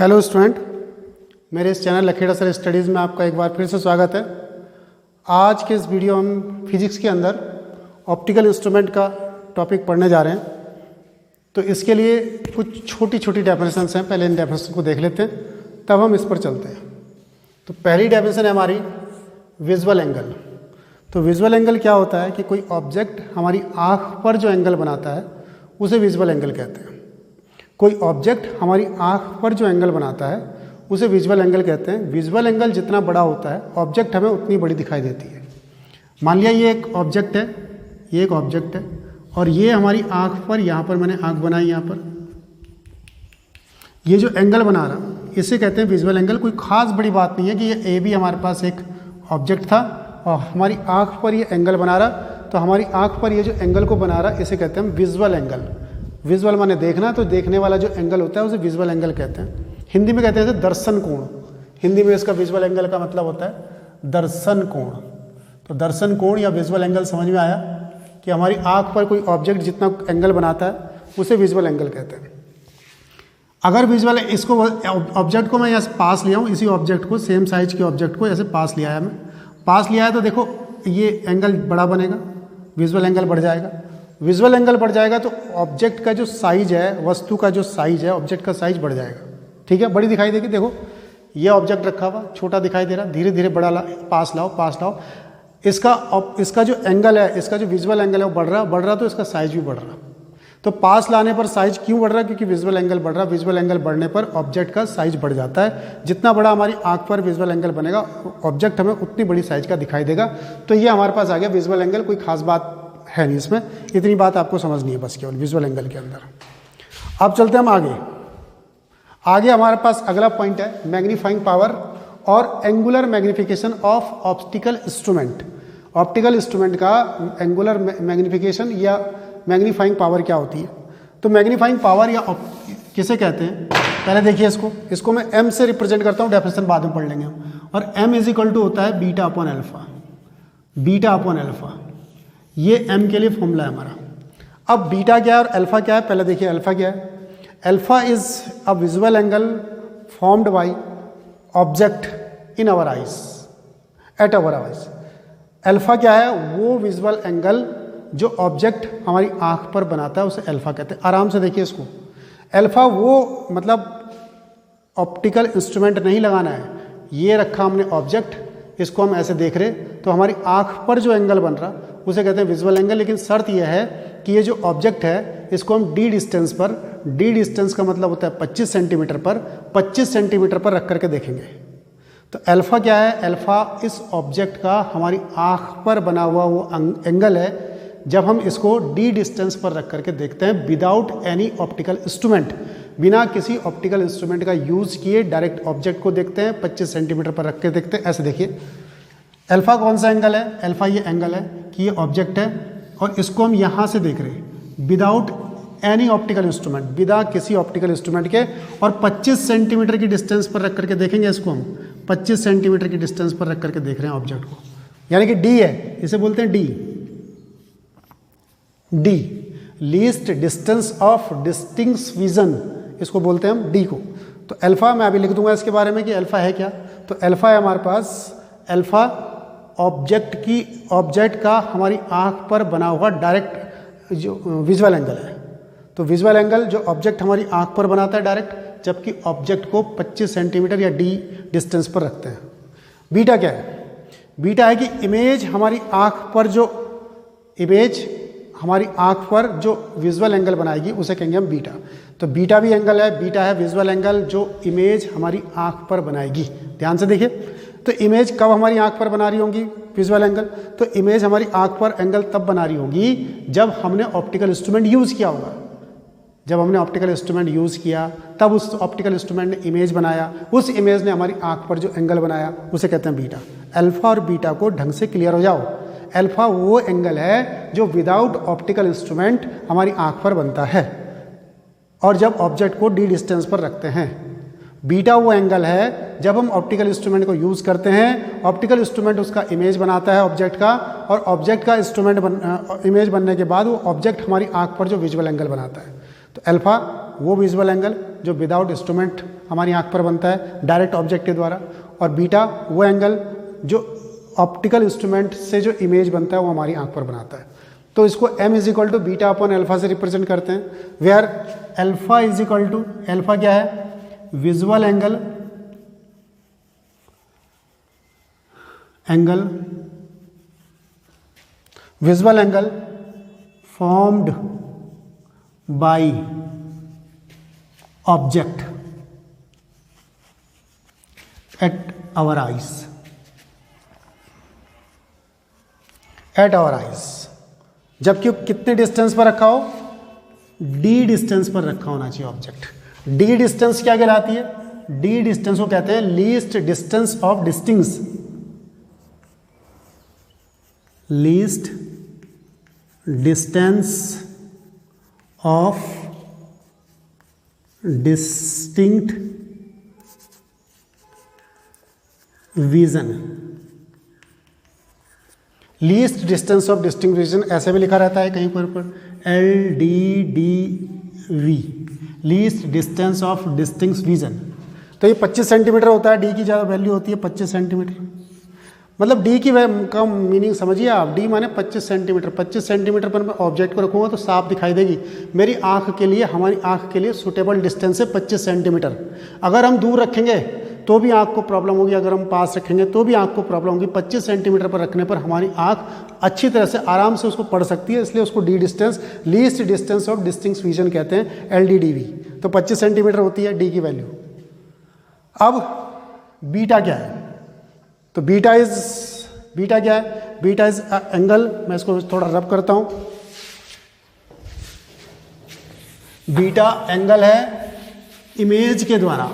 Hello student, मेरे इस channel Lakhera sir studies में आपका एक बार फिर से स्वागत है। आज के इस वीडियो हम फिजिक्स के अंदर ऑप्टिकल इंस्ट्रूमेंट का टॉपिक पढ़ने जा रहे हैं। तो इसके लिए कुछ छोटी छोटी डेफिनेशंस हैं, पहले इन डेफिनेशन को देख लेते हैं, तब हम इस पर चलते हैं। तो पहली डेफिनेशन है हमारी विजुअल एंगल। तो विजुअल एंगल क्या होता है कि कोई ऑब्जेक्ट हमारी आँख पर जो एंगल बनाता है उसे विजुअल एंगल कहते हैं। कोई ऑब्जेक्ट हमारी आँख पर जो एंगल बनाता है उसे विजुअल एंगल कहते हैं। विजुअल एंगल जितना बड़ा होता है ऑब्जेक्ट हमें उतनी बड़ी दिखाई देती है। मान लिया ये एक ऑब्जेक्ट है, ये एक ऑब्जेक्ट है और ये हमारी आँख पर, यहाँ पर मैंने आँख बनाई, यहाँ पर ये जो एंगल बना रहा इसे कहते हैं विजुअल एंगल। कोई खास बड़ी बात नहीं है कि ये ए भी हमारे पास एक ऑब्जेक्ट था और हमारी आँख पर ये एंगल बना रहा, तो हमारी आँख पर ये जो एंगल को बना रहा इसे कहते हैं विजुअल एंगल। विजुअल माने देखना, तो देखने वाला जो एंगल होता है उसे विजुअल एंगल कहते हैं। हिंदी में कहते हैं दर्शन कोण। हिंदी में इसका विजुअल एंगल का मतलब होता है दर्शन कोण। तो दर्शन कोण या विजुअल एंगल समझ में आया कि हमारी आँख पर कोई ऑब्जेक्ट जितना एंगल बनाता है उसे विजुअल एंगल कहते हैं। अगर विजुअल इसको ऑब्जेक्ट को मैं यहाँ से पास लिया हूँ, इसी ऑब्जेक्ट को, सेम साइज के ऑब्जेक्ट को ऐसे पास लिया है, मैं पास लिया है, तो देखो ये एंगल बड़ा बनेगा, विजुअल एंगल बढ़ जाएगा। विजुअल एंगल बढ़ जाएगा तो ऑब्जेक्ट का जो साइज है, वस्तु का जो साइज है, ऑब्जेक्ट का साइज बढ़ जाएगा। ठीक है, बड़ी दिखाई देगी। देखो ये ऑब्जेक्ट रखा हुआ छोटा दिखाई दे रहा, धीरे धीरे बड़ा पास लाओ। इसका जो एंगल है, इसका जो विजुअल एंगल है वो बढ़ रहा, तो इसका साइज भी बढ़ रहा। तो पास लाने पर साइज क्यों बढ़ रहा है? क्योंकि विजुअल एंगल बढ़ रहा। विजुअल एंगल बढ़ने पर ऑब्जेक्ट का साइज बढ़ जाता है। जितना बड़ा हमारी आंख पर विजुअल एंगल बनेगा ऑब्जेक्ट हमें उतनी बड़ी साइज का दिखाई देगा। तो ये हमारे पास आ गया विजुअल एंगल। कोई खास बात है नहीं इसमें, इतनी बात आपको समझनी है बस केवल विजुअल एंगल के अंदर। अब चलते हैं हम आगे हमारे पास अगला पॉइंट है मैग्नीफाइंग पावर और angular magnification of optical instrument. Optical instrument का एंगुलर मैग्निफिकेशन या मैग्नीफाइंग पावर क्या होती है? तो मैग्नीफाइंग पावर या किसे कहते हैं, पहले देखिए इसको मैं m से रिप्रेजेंट करता हूँ, डेफिनेशन बाद में पढ़ लेंगे हम। और m इज इक्वल टू होता है बीटा अपॉन अल्फा। ये m के लिए फॉर्मूला है हमारा। अब बीटा क्या है और अल्फा क्या है? पहले देखिए अल्फा क्या है। Alpha is a visual angle formed by object in our eyes, at our eyes. Alpha क्या है? वो विजुअल एंगल जो ऑब्जेक्ट हमारी आंख पर बनाता है उसे अल्फा कहते हैं। आराम से देखिए इसको। अल्फा वो मतलब ऑप्टिकल इंस्ट्रूमेंट नहीं लगाना है, ये रखा हमने ऑब्जेक्ट, इसको हम ऐसे देख रहे, तो हमारी आंख पर जो एंगल बन रहा उसे कहते हैं विजुअल एंगल। लेकिन शर्त यह है कि ये जो ऑब्जेक्ट है इसको हम डी डिस्टेंस पर, डी डिस्टेंस का मतलब होता है 25 सेंटीमीटर पर, 25 सेंटीमीटर पर रख करके देखेंगे। तो अल्फा क्या है? अल्फा इस ऑब्जेक्ट का हमारी आंख पर बना हुआ वो एंगल है जब हम इसको डी डिस्टेंस पर रख करके देखते हैं विदाउट एनी ऑप्टिकल इंस्ट्रूमेंट, बिना किसी ऑप्टिकल इंस्ट्रूमेंट का यूज किए डायरेक्ट ऑब्जेक्ट को देखते हैं, 25 सेंटीमीटर पर रख के देखते हैं। ऐसे देखिए अल्फा कौन सा एंगल है? अल्फा ये एंगल है कि ये ऑब्जेक्ट है और इसको हम यहाँ से देख रहे हैं विदाउट एनी ऑप्टिकल इंस्ट्रूमेंट, बिना किसी ऑप्टिकल इंस्ट्रूमेंट के, और 25 सेंटीमीटर की डिस्टेंस पर रख करके देखेंगे। इसको हम 25 सेंटीमीटर की डिस्टेंस पर रख करके देख रहे हैं ऑब्जेक्ट को, यानी कि डी है, इसे बोलते हैं D, least distance of distinct vision, इसको बोलते हैं हम डी को। तो अल्फा मैं अभी लिख दूंगा इसके बारे में कि अल्फा है क्या। तो अल्फा है हमारे पास, अल्फा ऑब्जेक्ट का हमारी आंख पर बना हुआ डायरेक्ट जो विजुअल एंगल है। तो विजुअल एंगल जो ऑब्जेक्ट हमारी आंख पर बनाता है डायरेक्ट, जबकि ऑब्जेक्ट को 25 सेंटीमीटर या डी डिस्टेंस पर रखते हैं। बीटा क्या है? बीटा है कि इमेज हमारी आंख पर जो विजुअल एंगल बनाएगी उसे कहेंगे हम बीटा। तो बीटा भी एंगल है, बीटा है विजुअल एंगल जो इमेज हमारी आंख पर बनाएगी। ध्यान से देखिए, तो इमेज कब हमारी आंख पर बना रही होंगी विजुअल एंगल? तो इमेज हमारी आंख पर एंगल तब बना रही होगी जब हमने ऑप्टिकल इंस्ट्रूमेंट यूज़ किया होगा। जब हमने ऑप्टिकल इंस्ट्रूमेंट यूज़ किया तब उस ऑप्टिकल इंस्ट्रूमेंट ने इमेज बनाया, उस इमेज ने हमारी आंख पर जो एंगल बनाया उसे कहते हैं बीटा। अल्फा और बीटा को ढंग से क्लियर हो जाओ। अल्फा वो एंगल है जो विदाउट ऑप्टिकल इंस्ट्रूमेंट हमारी आंख पर बनता है और जब ऑब्जेक्ट को डी डिस्टेंस पर रखते हैं। बीटा वो एंगल है जब हम ऑप्टिकल इंस्ट्रूमेंट को यूज़ करते हैं, ऑप्टिकल इंस्ट्रूमेंट उसका इमेज बनाता है ऑब्जेक्ट का, और ऑब्जेक्ट का इमेज बनने के बाद वो ऑब्जेक्ट हमारी आंख पर जो विजुअल एंगल बनाता है। तो अल्फा वो विजुअल एंगल जो विदाउट इंस्ट्रूमेंट हमारी आंख पर बनता है डायरेक्ट ऑब्जेक्ट के द्वारा, और बीटा वो एंगल जो ऑप्टिकल इंस्ट्रूमेंट से जो इमेज बनता है वो हमारी आंख पर बनाता है। तो इसको m is equal to beta upon alpha से रिप्रेजेंट करते हैं, where alpha is equal to, alpha क्या है, visual angle formed by object at our eyes, जबकि कितने डिस्टेंस पर रखा हो, d डिस्टेंस पर रखा होना चाहिए ऑब्जेक्ट। d डिस्टेंस क्या कहलाती है, d डिस्टेंस को कहते हैं least distance of distinct, least distance of distinct vision. Least distance of distinct vision ऐसे भी लिखा रहता है कहीं पर LDDV, least distance of distinct vision. तो ये 25 सेंटीमीटर होता है, डी की ज़्यादा वैल्यू होती है 25 सेंटीमीटर, मतलब डी की का मीनिंग समझिए आप, डी माने 25 सेंटीमीटर। 25 सेंटीमीटर पर मैं ऑब्जेक्ट को रखूँगा तो साफ दिखाई देगी, मेरी आँख के लिए, हमारी आँख के लिए सुटेबल डिस्टेंस है 25 सेंटीमीटर। अगर हम दूर रखेंगे तो भी आँख को प्रॉब्लम होगी, अगर हम पास रखेंगे तो भी आँख को प्रॉब्लम होगी। 25 सेंटीमीटर पर रखने पर हमारी आँख अच्छी तरह से आराम से उसको पढ़ सकती है, इसलिए उसको D distance, least distance of distinct vision कहते हैं, LDDV। तो 25 सेंटीमीटर होती है डी की वैल्यू। अब बीटा क्या है, तो बीटा क्या है, बीटा इज एंगल, मैं इसको थोड़ा रब करता हूं, बीटा एंगल है इमेज के द्वारा,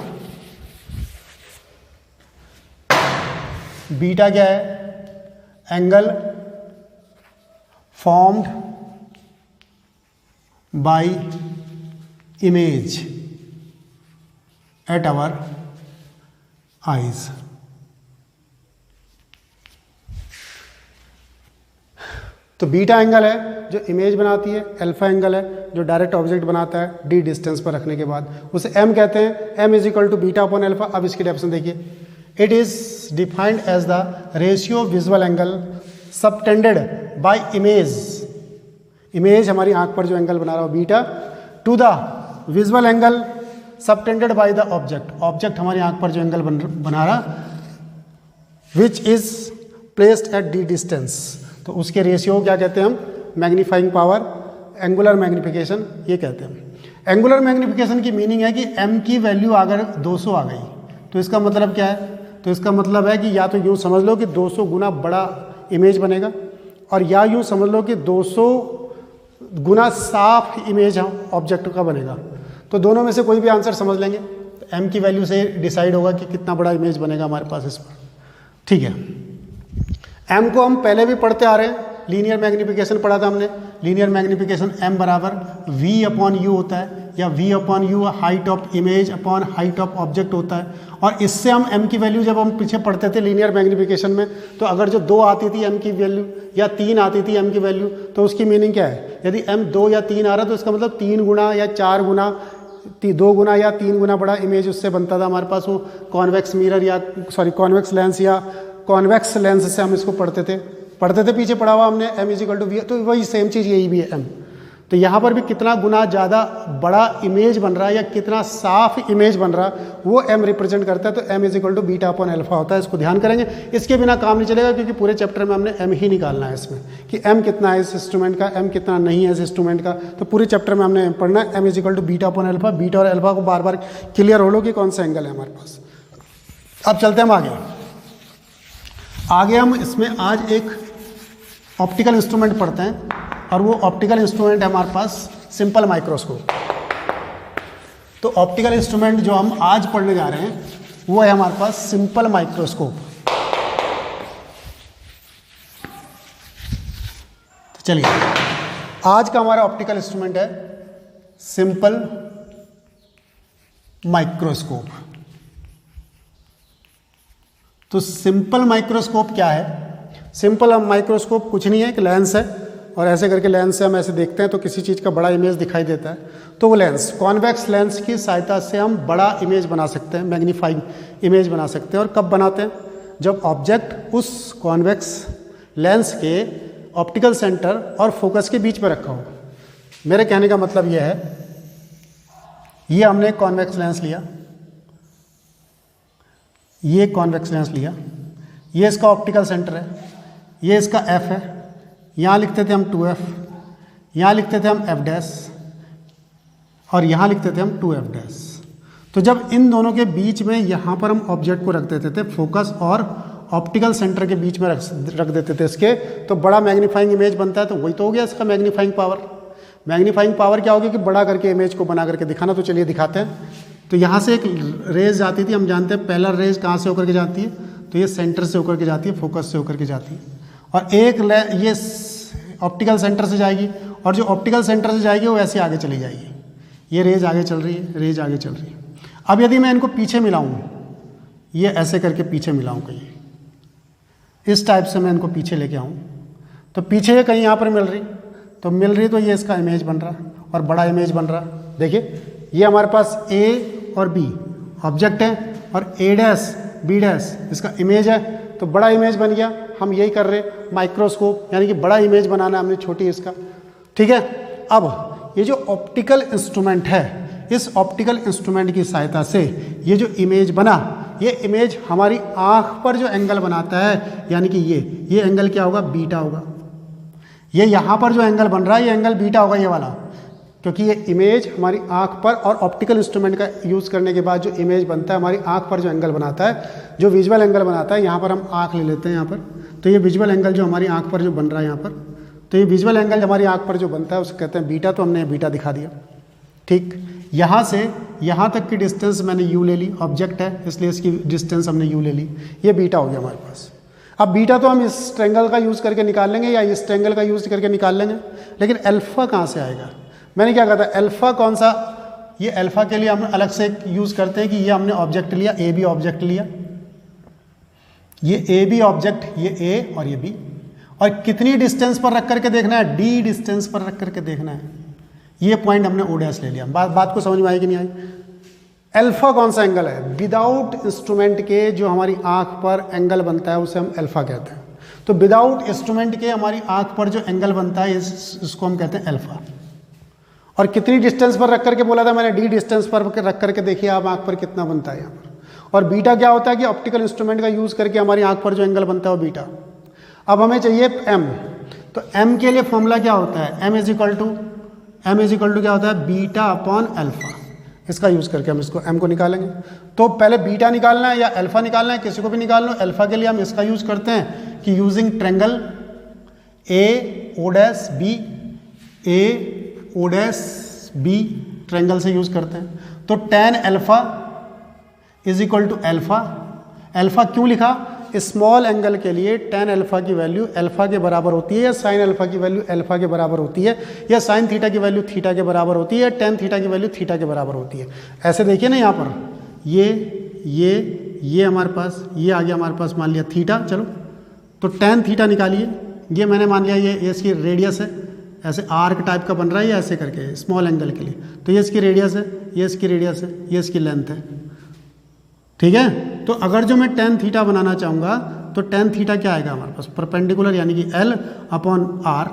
बीटा क्या है, angle formed by image at our eyes. तो बीटा एंगल है जो इमेज बनाती है, अल्फा एंगल है जो डायरेक्ट ऑब्जेक्ट बनाता है डी डिस्टेंस पर रखने के बाद, उसे m कहते हैं, m is equal to beta upon alpha. अब इसकी डेफिनेशन देखिए, it is defined as the ratio visual angle subtended by image हमारी आंख पर जो एंगल बना रहा हो beta, to the visual angle subtended by the object हमारी आंख पर जो एंगल बना रहा, which is placed at D distance. तो उसके रेशियो क्या कहते हैं हम, मैग्नीफाइंग पावर, एंगुलर मैग्निफिकेशन ये कहते हैं। एंगुलर मैग्निफिकेशन की मीनिंग है कि m की वैल्यू अगर 200 आ गई तो इसका मतलब क्या है, तो इसका मतलब है कि या तो यूँ समझ लो कि 200 गुना बड़ा इमेज बनेगा, और या यूँ समझ लो कि 200 गुना साफ इमेज ऑब्जेक्ट का बनेगा। तो दोनों में से कोई भी आंसर समझ लेंगे, तो m की वैल्यू से डिसाइड होगा कि कितना बड़ा इमेज बनेगा हमारे पास इस पर। ठीक है, m को हम पहले भी पढ़ते आ रहे हैं, लीनियर मैग्निफिकेशन पढ़ा था हमने, लीनियर मैग्निफिकेशन m बराबर v अपॉन u होता है, या v upon u height of image upon height of object होता है। और इससे हम m की वैल्यू जब हम पीछे पढ़ते थे लीनियर मैग्निफिकेशन में, तो अगर जो 2 आती थी m की वैल्यू या 3 आती थी m की वैल्यू, तो उसकी मीनिंग क्या है, यदि m 2 या 3 आ रहा तो इसका मतलब 3 गुना या 4 गुना, 2 गुना या 3 गुना बड़ा इमेज उससे बनता था हमारे पास। वो कॉन्वेक्स मिरर या कॉन्वेक्स लेंस या कॉन्वेक्स लेंस से हम इसको पढ़ते थे पीछे पढ़ा हुआ हमने, m is equal to V. तो वही सेम चीज़ यही भी है m। तो यहाँ पर भी कितना गुना ज़्यादा बड़ा इमेज बन रहा है या कितना साफ इमेज बन रहा है वो m रिप्रेजेंट करता है। तो m is equal to beta upon alpha होता है। इसको ध्यान करेंगे, इसके बिना काम नहीं चलेगा, क्योंकि पूरे चैप्टर में हमने m ही निकालना है इसमें कि m कितना है इस इंस्ट्रूमेंट का, m कितना नहीं है इस इंस्ट्रूमेंट का। तो पूरे चैप्टर में हमने पढ़ना है m is equal to beta upon alpha. Beta और अल्फा को बार बार क्लियर हो लो कि कौन सा एंगल है हमारे पास। अब चलते हैं हम आगे हम इसमें आज एक ऑप्टिकल इंस्ट्रूमेंट पढ़ते हैं, और वो ऑप्टिकल इंस्ट्रूमेंट है हमारे पास सिंपल माइक्रोस्कोप। तो ऑप्टिकल इंस्ट्रूमेंट जो हम आज पढ़ने जा रहे हैं वो है हमारे पास सिंपल माइक्रोस्कोप। तो चलिए, आज का हमारा ऑप्टिकल इंस्ट्रूमेंट है सिंपल माइक्रोस्कोप। तो सिंपल माइक्रोस्कोप क्या है? सिंपल माइक्रोस्कोप कुछ नहीं है, एक लेंस है, और ऐसे करके लेंस से हम ऐसे देखते हैं तो किसी चीज़ का बड़ा इमेज दिखाई देता है, तो वो लेंस कॉन्वेक्स लेंस की सहायता से हम बड़ा इमेज बना सकते हैं, मैग्नीफाइंग इमेज बना सकते हैं। और कब बनाते हैं? जब ऑब्जेक्ट उस कॉन्वेक्स लेंस के ऑप्टिकल सेंटर और फोकस के बीच में रखा हो। मेरे कहने का मतलब यह है, ये हमने एक कॉन्वेक्स लेंस लिया, ये कॉन्वेक्स लेंस लिया, ये इसका ऑप्टिकल सेंटर है, ये इसका एफ है, यहाँ लिखते थे हम 2f, यहाँ लिखते थे हम f डैश और यहाँ लिखते थे हम 2f डैश। तो जब इन दोनों के बीच में यहाँ पर हम ऑब्जेक्ट को रख देते थे, फोकस और ऑप्टिकल सेंटर के बीच में रख देते थे इसके, तो बड़ा मैग्नीफाइंग इमेज बनता है। तो वही तो हो गया इसका मैग्नीफाइंग पावर। मैग्नीफाइंग पावर क्या होगी कि बड़ा करके इमेज को बना करके दिखाना। तो चलिए दिखाते हैं। तो यहाँ से एक रेज जाती थी, हम जानते हैं पहला रेज कहाँ से होकर के जाती है, तो ये सेंटर से होकर के जाती है, फोकस से होकर के जाती है, और एक ये ऑप्टिकल सेंटर से जाएगी, और जो ऑप्टिकल सेंटर से जाएगी वो ऐसे आगे चली जाएगी। ये रेज आगे चल रही है, रेज आगे चल रही है। अब यदि मैं इनको पीछे मिलाऊँ, ये ऐसे करके पीछे मिलाऊँ कहीं, इस टाइप से मैं इनको पीछे लेके आऊँ, तो पीछे कहीं यहाँ पर मिल रही, तो ये इसका इमेज बन रहा और बड़ा इमेज बन रहा। देखिए ये हमारे पास ए और बी ऑब्जेक्ट है, और ए डैश बी डैश इसका इमेज है, तो बड़ा इमेज बन गया। हम यही कर रहे हैं, माइक्रोस्कोप यानी कि बड़ा इमेज बनाना हमने छोटी इसका, ठीक है। अब ये जो ऑप्टिकल इंस्ट्रूमेंट है, इस ऑप्टिकल इंस्ट्रूमेंट की सहायता से ये जो इमेज बना, ये इमेज हमारी आँख पर जो एंगल बनाता है, यानी कि ये एंगल क्या होगा? बीटा होगा। ये यहाँ पर जो एंगल बन रहा है, ये एंगल बीटा होगा, ये वाला, क्योंकि ये इमेज हमारी आँख पर, और ऑप्टिकल इंस्ट्रूमेंट का यूज़ करने के बाद जो इमेज बनता है हमारी आँख पर, जो एंगल बनाता है, जो विजुअल एंगल बनाता है, यहाँ पर हम आँख ले लेते हैं यहाँ पर, तो ये विजुअल एंगल जो हमारी आँख पर जो बन रहा है यहाँ पर, तो ये विजुअल एंगल हमारी आँख पर जो बनता है उसे कहते हैं बीटा। तो हमने बीटा दिखा दिया, ठीक। यहाँ से यहाँ तक की डिस्टेंस मैंने यू ले ली, ऑब्जेक्ट है इसलिए इसकी डिस्टेंस हमने यू ले ली, ये बीटा हो गया हमारे पास। अब बीटा तो हम इस ट्रेंगल का यूज़ करके निकाल लेंगे या इस ट्रेंगल का यूज़ करके निकाल लेंगे, लेकिन अल्फ़ा कहाँ से आएगा? मैंने क्या कहा था, अल्फ़ा कौन सा? ये अल्फ़ा के लिए हम अलग से यूज़ करते हैं कि ये हमने ऑब्जेक्ट लिया, ए बी ऑब्जेक्ट लिया, ये ए बी ऑब्जेक्ट, ये ए और ये बी, और कितनी डिस्टेंस पर रख करके देखना है? डी डिस्टेंस पर रख करके देखना है। ये पॉइंट हमने ओ डैश ले लिया। बात को समझ में आई कि नहीं आई? अल्फ़ा कौन सा एंगल है? विदाउट इंस्ट्रूमेंट के जो हमारी आँख पर एंगल बनता है उसे हम अल्फ़ा कहते हैं। तो विदाउट इंस्ट्रूमेंट के हमारी आँख पर जो एंगल बनता है इसको हम कहते हैं अल्फ़ा। और कितनी डिस्टेंस पर रख करके बोला था मैंने? डी डिस्टेंस पर रख करके देखिए आप आँख पर कितना बनता है यहाँ पर। और बीटा क्या होता है कि ऑप्टिकल इंस्ट्रूमेंट का यूज़ करके हमारी आँख पर जो एंगल बनता है वो बीटा। अब हमें चाहिए एम, तो एम के लिए फॉर्मूला क्या होता है? एम इज इक्वल टू क्या होता है? Beta upon alpha. इसका यूज़ करके हम इसको एम को निकालेंगे। तो पहले बीटा निकालना है या अल्फ़ा निकालना है, किसी को भी निकाल लो। अल्फ़ा के लिए हम इसका यूज़ करते हैं कि using triangle A O dash B, A O dash B triangle से यूज़ करते हैं। तो tan alpha is equal to alpha. Alpha क्यों लिखा? स्मॉल एंगल के लिए टेन अल्फ़ा की वैल्यू अल्फ़ा के बराबर होती है, या साइन अल्फ़ा की वैल्यू अल्फ़ा के बराबर होती है, या साइन थीटा की वैल्यू थीटा के बराबर होती है, या टेन थीटा की वैल्यू थीटा के बराबर होती है। ऐसे देखिए ना यहाँ पर ये हमारे पास ये आ गया हमारे पास, मान लिया थीटा। चलो तो टेन थीटा निकालिए। ये मैंने मान लिया ये इसकी रेडियस है, ऐसे आर्क टाइप का बन रहा है, ये ऐसे करके स्मॉल एंगल के लिए। तो ये इसकी रेडियस है, ये इसकी रेडियस है, ये इसकी लेंथ है, ठीक है। तो अगर जो मैं टेन थीटा बनाना चाहूँगा तो टेन थीटा क्या आएगा हमारे पास? परपेंडिकुलर, यानी कि एल अपॉन आर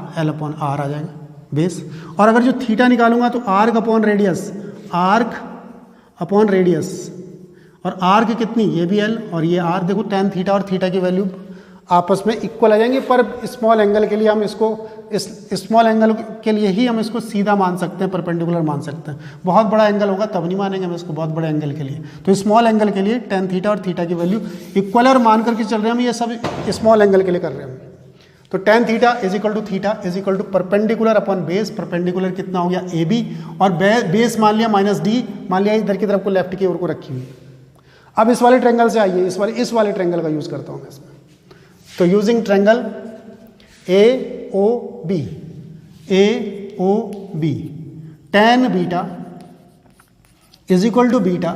आ जाएगा बेस। और अगर जो थीटा निकालूंगा तो आर्क अपॉन रेडियस, और आर्क कितनी? ये भी एल और ये आर। देखो टेन थीटा और थीटा की वैल्यू आपस में इक्वल आ जाएंगे, पर स्मॉल एंगल के लिए हम इसको इस स्मॉल एंगल के लिए ही हम इसको सीधा मान सकते हैं, परपेंडिकुलर मान सकते हैं। बहुत बड़ा एंगल होगा तब नहीं मानेंगे हम इसको बहुत बड़े एंगल के लिए। तो स्मॉल एंगल के लिए टेन थीटा और थीटा की वैल्यू इक्वल और मान करके चल रहे हैं हम, ये सब स्मॉल एंगल के लिए कर रहे हैं हम। तो tan theta is equal to theta is equal to perpendicular upon base. Perpendicular कितना हो गया? ए बी, और बेस मान लिया माइनस डी, मान लिया इधर की तरफ को लेफ्ट की ओर को रखी हुई। अब इस वाले ट्रेंगल से आइए, इस वाले ट्रेंगल का यूज़ करता हूँ मैं इसमें। तो using triangle A O B, tan beta is equal to beta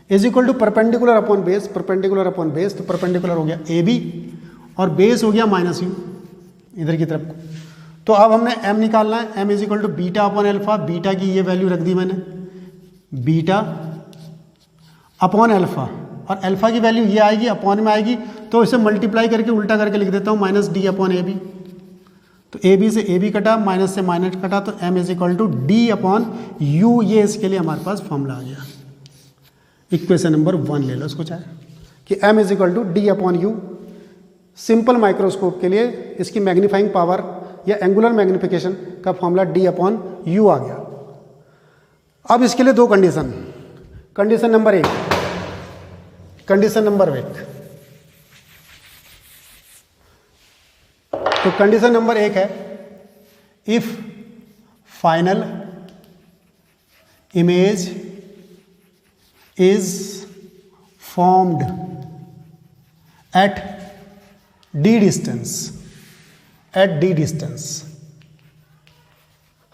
is equal to perpendicular upon base. तो परपेंडिकुलर हो गया ए बी और बेस हो गया माइनस यू इधर की तरफ को। तो तो अब हमने m निकालना है, m is equal to beta upon alpha, beta की ये वैल्यू रख दी मैंने, बीटा अपॉन अल्फा, और अल्फा की वैल्यू ये आएगी, अपॉन में आएगी, तो इसे मल्टीप्लाई करके उल्टा करके लिख देता हूँ minus D upon A B. तो ए बी से ए बी कटा, माइनस से माइनस कटा, तो m is equal to D upon U, ये इसके लिए हमारे पास फॉर्मूला आ गया। इक्वेशन नंबर 1 ले लो उसको चाहे, कि m is equal to D upon u. Simple microscope के लिए इसकी मैग्नीफाइंग पावर या एंगुलर मैग्निफिकेशन का फॉर्मूला डी अपॉन यू आ गया। अब इसके लिए दो condition, condition number 1, condition number 1। तो कंडीशन नंबर 1 है, if final image is formed at D distance, at D distance.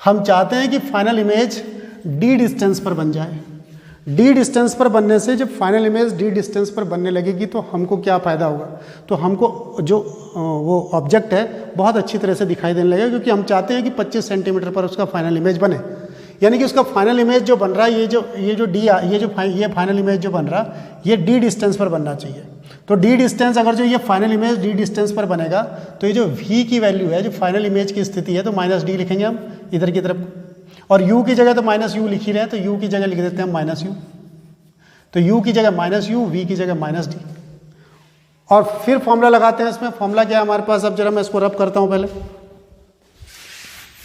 हम चाहते हैं कि फाइनल इमेज डी डिस्टेंस पर बन जाए। डी डिस्टेंस पर बनने से जब फाइनल इमेज डी डिस्टेंस पर बनने लगेगी तो हमको क्या फ़ायदा होगा, तो हमको जो वो ऑब्जेक्ट है बहुत अच्छी तरह से दिखाई देने लगेगा, क्योंकि हम चाहते हैं कि 25 सेंटीमीटर पर उसका फाइनल इमेज बने। यानी कि उसका फाइनल इमेज जो बन रहा है, ये फाइनल इमेज जो बन रहा, ये डी डिस्टेंस पर बनना चाहिए। तो डी डिस्टेंस, अगर जो ये फाइनल इमेज डी डिस्टेंस पर बनेगा तो ये जो v की वैल्यू है, जो फाइनल इमेज की स्थिति है, तो माइनस डी लिखेंगे हम इधर की तरफ, और u की जगह तो माइनस यू लिख ही रहे हैं, तो u की जगह लिख देते हैं माइनस यू। तो u की जगह माइनस यू, v की जगह माइनस डी, और फिर फॉर्मूला लगाते हैं इसमें। फॉर्मूला क्या है हमारे पास, अब जरा मैं इसको रब करता हूँ पहले।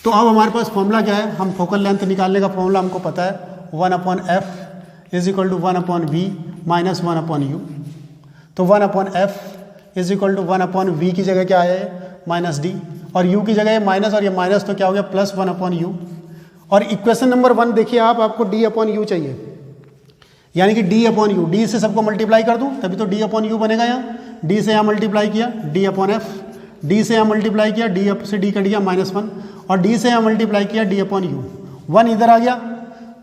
तो अब हमारे पास फॉर्मूला क्या है, हम फोकल लेंथ निकालने का फॉर्मूला हमको पता है, 1/f is equal to 1/v minus 1/u। तो 1/f is equal to 1/v की जगह क्या है, माइनस डी, और u की जगह माइनस, और ये माइनस तो क्या हो गया, प्लस 1/u। और इक्वेशन नंबर 1 देखिए आप, आपको d/u चाहिए, यानी कि d/u, d से सबको मल्टीप्लाई कर दूं तभी तो d/u बनेगा। यहाँ d से यहाँ मल्टीप्लाई किया, d/f, d से यहाँ मल्टीप्लाई किया, d से d कट गया -1, और d से यहाँ मल्टीप्लाई किया d/u, 1 इधर आ गया,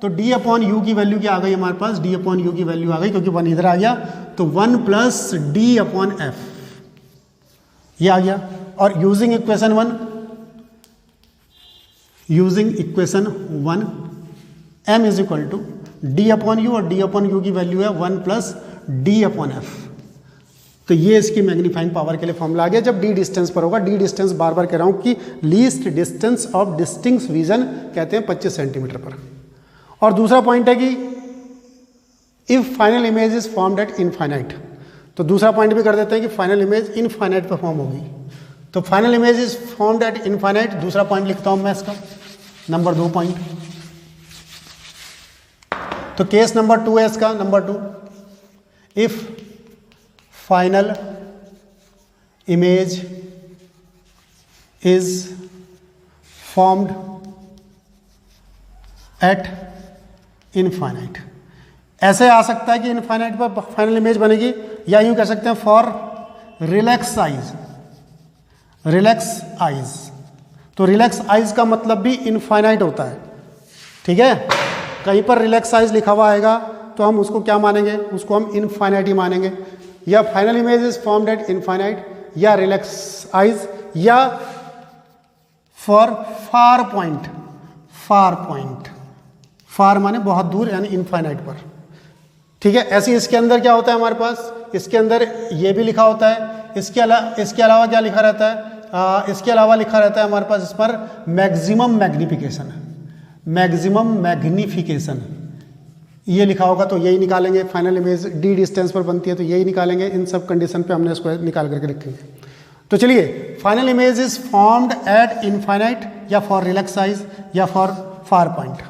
तो d/u की वैल्यू क्या आ गई हमारे पास, d/u की वैल्यू आ गई, क्योंकि 1 इधर आ गया, तो 1 प्लस d/f ये आ गया। और using equation 1, m is equal to d/u, और d/u की वैल्यू है 1 प्लस d/f। तो ये इसकी मैग्नीफाइंग पावर के लिए फॉर्मूला आ गया जब डी डिस्टेंस पर होगा। डी डिस्टेंस बार बार कह रहा हूँ कि least distance of distinct vision कहते हैं 25 सेंटीमीटर पर। और दूसरा पॉइंट है कि if final image is formed at infinite, तो दूसरा पॉइंट भी कर देते हैं कि फाइनल इमेज इनफाइनाइट पर फॉर्म होगी। तो final image is formed at infinite, दूसरा पॉइंट लिखता हूँ मैं इसका, नंबर 2 पॉइंट। तो केस नंबर 2 है इसका, number 2, if final image is formed at infinite. ऐसे आ सकता है कि इनफाइनाइट पर फाइनल इमेज बनेगी, या यूं कह सकते हैं for relax eyes, relax eyes. तो रिलैक्स आइज का मतलब भी इनफाइनाइट होता है, ठीक है। कहीं पर रिलैक्स आइज लिखा हुआ आएगा तो हम उसको क्या मानेंगे, उसको हम इनफाइनाइट ही मानेंगे। या final image is formed at infinite, या रिलैक्स आइज, या for far point, far point, far माने बहुत दूर, यानी इनफाइनाइट पर, ठीक है। ऐसे इसके अंदर क्या होता है हमारे पास, इसके अंदर ये भी लिखा होता है, इसके अलावा क्या लिखा रहता है, इसके अलावा लिखा रहता है हमारे पास इस पर मैक्सिमम मैग्निफिकेशन, मैक्सिमम मैग्निफिकेशन ये लिखा होगा, तो यही निकालेंगे। फाइनल इमेज डी डिस्टेंस पर बनती है तो यही निकालेंगे। इन सब कंडीशन पे हमने इसको निकाल करके रखेंगे। तो चलिए, final image is formed at infinite, या फॉर रिलैक्स साइज, या फॉर फार पॉइंट।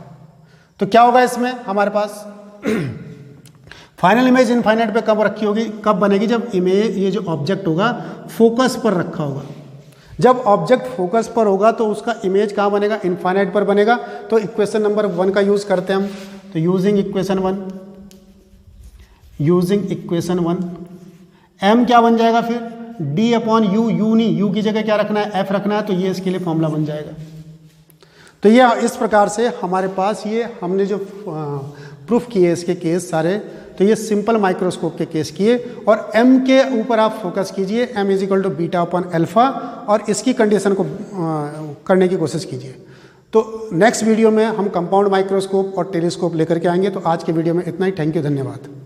तो क्या होगा इसमें हमारे पास फाइनल इमेज इनफाइनाइट पे कब रखी होगी, कब बनेगी, जब इमेज ये जो ऑब्जेक्ट होगा फोकस पर रखा होगा। जब ऑब्जेक्ट फोकस पर होगा तो उसका इमेज कहाँ बनेगा, इनफाइनाइट पर बनेगा। तो इक्वेशन नंबर 1 का यूज करते हैं हम। तो using equation 1, using equation 1, m क्या बन जाएगा फिर, d/u, u नहीं, u की जगह क्या रखना है, f रखना है, तो ये इसके लिए फॉर्मूला बन जाएगा। तो ये इस प्रकार से हमारे पास ये हमने जो प्रूफ किए इसके केस सारे। तो ये सिंपल माइक्रोस्कोप के केस किए और m के ऊपर आप फोकस कीजिए, m is equal to beta upon alpha, और इसकी कंडीशन को करने की कोशिश कीजिए। तो नेक्स्ट वीडियो में हम कंपाउंड माइक्रोस्कोप और टेलीस्कोप लेकर के आएंगे। तो आज के वीडियो में इतना ही। थैंक यू, धन्यवाद।